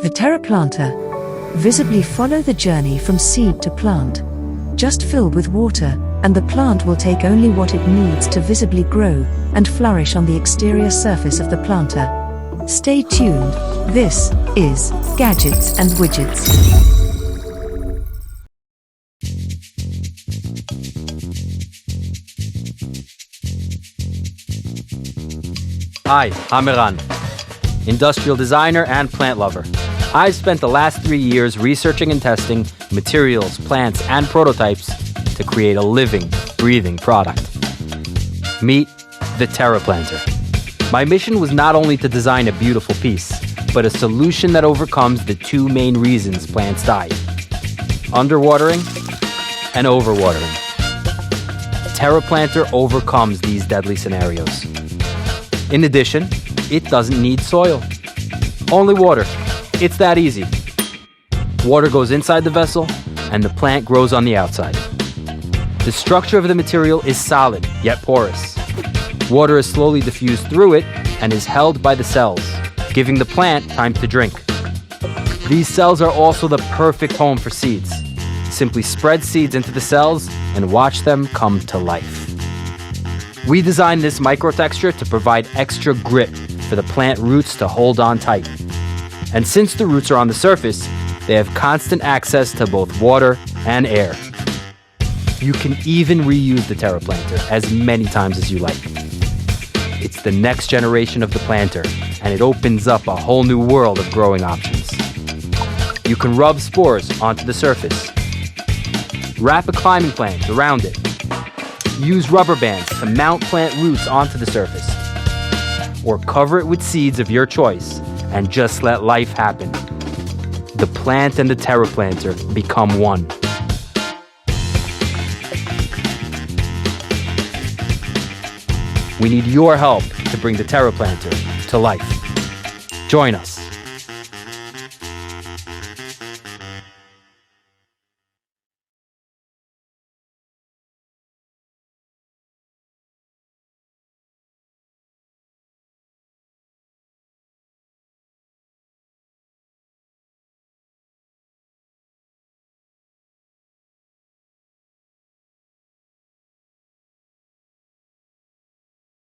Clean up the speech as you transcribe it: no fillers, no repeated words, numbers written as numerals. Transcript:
The terraplanter. Visibly follow the journey from seed to plant. Just fill with water, and the plant will take only what it needs to visibly grow and flourish on the exterior surface of the planter. Stay tuned. This is Gadgets and Widgets. Hi, I'm Iran, industrial designer and plant lover. I've spent the last 3 years researching and testing materials, plants, and prototypes to create a living, breathing product. Meet the terraplanter. My mission was not only to design a beautiful piece, but a solution that overcomes the two main reasons plants die: underwatering and overwatering. Terraplanter overcomes these deadly scenarios. In addition, it doesn't need soil. Only water. It's that easy. Water goes inside the vessel, and the plant grows on the outside. The structure of the material is solid, yet porous. Water is slowly diffused through it and is held by the cells, giving the plant time to drink. These cells are also the perfect home for seeds. Simply spread seeds into the cells and watch them come to life. We designed this microtexture to provide extra grip for the plant roots to hold on tight. And since the roots are on the surface, they have constant access to both water and air. You can even reuse the terraplanter as many times as you like. It's the next generation of the planter, and it opens up a whole new world of growing options. You can rub spores onto the surface, wrap a climbing plant around it, use rubber bands to mount plant roots onto the surface, or cover it with seeds of your choice and just let life happen. The plant and the terraplanter become one. We need your help to bring the terraplanter to life. Join us.